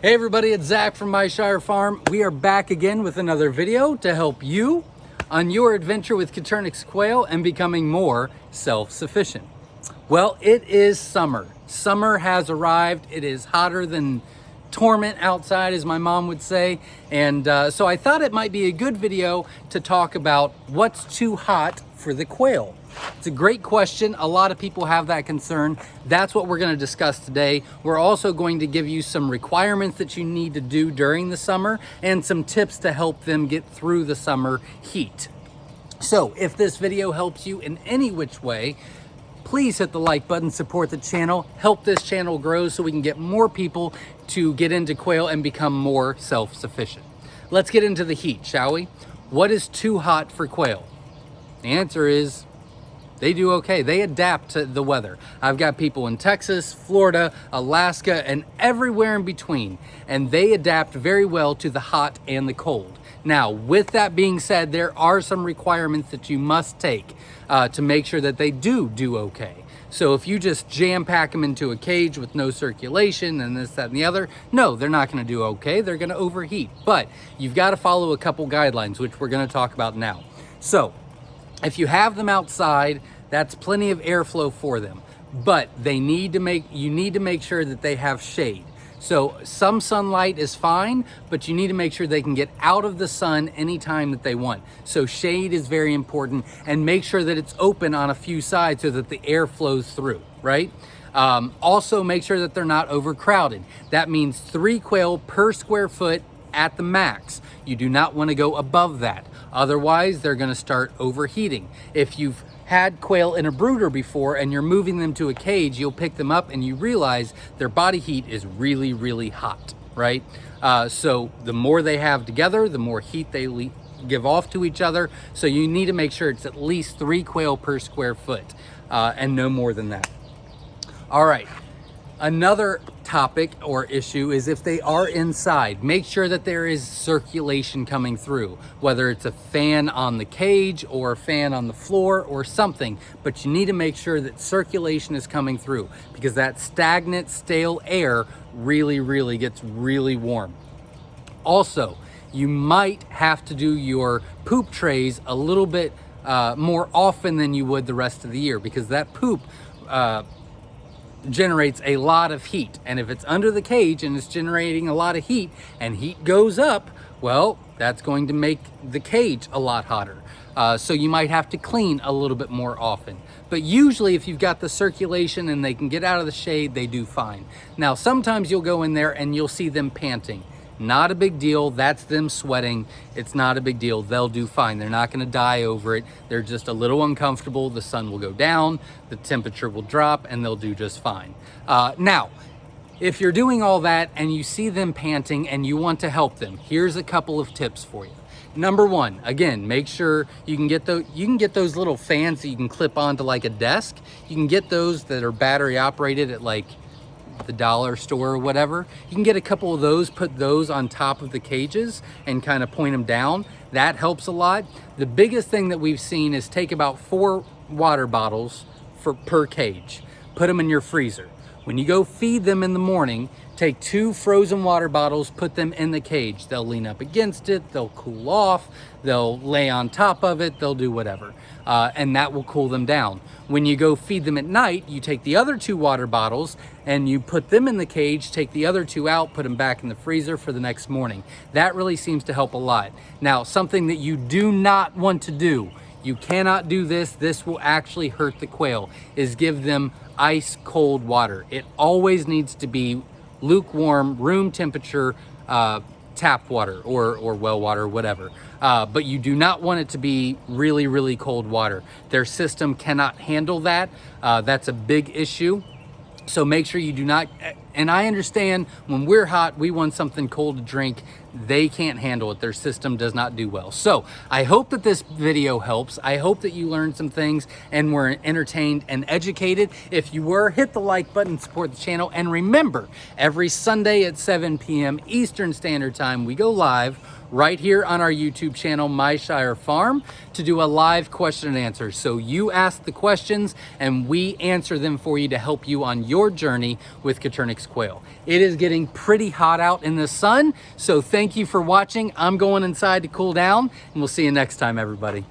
Hey everybody, it's Zach from Myshire Farm. We are back again with another video to help you on your adventure with Coturnix quail and becoming more self-sufficient. Well, it is summer. Summer has arrived. It is hotter than torment outside, as my mom would say. And so I thought it might be a good video to talk about what's too hot for the quail. It's a great question. A lot of people have that concern. That's what we're going to discuss today. We're also going to give you some requirements that you need to do during the summer and some tips to help them get through the summer heat. So if this video helps you in any which way, please hit the like button, support the channel, help this channel grow so we can get more people to get into quail and become more self-sufficient. Let's get into the heat, shall we? What is too hot for quail? The answer is they do okay. They adapt to the weather. I've got people in Texas, Florida, Alaska, and everywhere in between, and they adapt very well to the hot and the cold. Now, with that being said, there are some requirements that you must take to make sure that they do okay. So if you just jam pack them into a cage with no circulation and this, that, and the other, no, they're not gonna do okay. They're gonna overheat. But you've gotta follow a couple guidelines, which we're gonna talk about now. So, if you have them outside, that's plenty of airflow for them, but you need to make sure that they have shade. So some sunlight is fine, but you need to make sure they can get out of the sun anytime that they want. So shade is very important, and make sure that it's open on a few sides so that the air flows through, right? Also make sure that they're not overcrowded. That means 3 quail per square foot at the max. You do not want to go above that. Otherwise, they're going to start overheating. If you've had quail in a brooder before and you're moving them to a cage, you'll pick them up and you realize their body heat is really, really hot, right? So the more they have together, the more heat they give off to each other. So you need to make sure it's at least 3 quail per square foot and no more than that. All right. Another topic or issue is if they are inside, make sure that there is circulation coming through, whether it's a fan on the cage or a fan on the floor or something, but you need to make sure that circulation is coming through because that stagnant, stale air really gets really warm. Also, you might have to do your poop trays a little bit more often than you would the rest of the year because that poop generates a lot of heat, and if it's under the cage and it's generating a lot of heat and heat goes up, well, that's going to make the cage a lot hotter. So you might have to clean a little bit more often, but usually if you've got the circulation and they can get out of the shade, they do fine. Now sometimes you'll go in there and you'll see them panting. Not a big deal. That's them sweating. It's not a big deal. They'll do fine. They're not going to die over it. They're just a little uncomfortable. The sun will go down, the temperature will drop, and they'll do just fine. Now, if you're doing all that and you see them panting and you want to help them, here's a couple of tips for you. Number one, again, make sure you can get those little fans that you can clip onto like a desk. You can get those that are battery operated at like the dollar store or whatever. You can get a couple of those, put those on top of the cages and kind of point them down. That helps a lot. The biggest thing that we've seen is take about 4 water bottles per cage, put them in your freezer. When you go feed them in the morning, take 2 frozen water bottles, put them in the cage. They'll lean up against it, they'll cool off, they'll lay on top of it, they'll do whatever. And that will cool them down. When you go feed them at night, you take the other 2 water bottles and you put them in the cage, take the other 2 out, put them back in the freezer for the next morning. That really seems to help a lot. Now, something that you do not want to do, you cannot do this, this will actually hurt the quail, is give them ice cold water. It always needs to be lukewarm, room temperature, tap water or well water, whatever. But you do not want it to be really cold water. Their system cannot handle that. That's a big issue. So make sure you do not, and I understand when we're hot, we want something cold to drink. They can't handle it. Their system does not do well. So I hope that this video helps. I hope that you learned some things and were entertained and educated. If you were, hit the like button, support the channel. And remember, every Sunday at 7 p.m. Eastern Standard Time, we go live right here on our YouTube channel, Myshire Farm, to do a live question and answer. So you ask the questions and we answer them for you to help you on your journey with Coturnix quail. It is getting pretty hot out in the sun, so thank you for watching. I'm going inside to cool down, and we'll see you next time, everybody.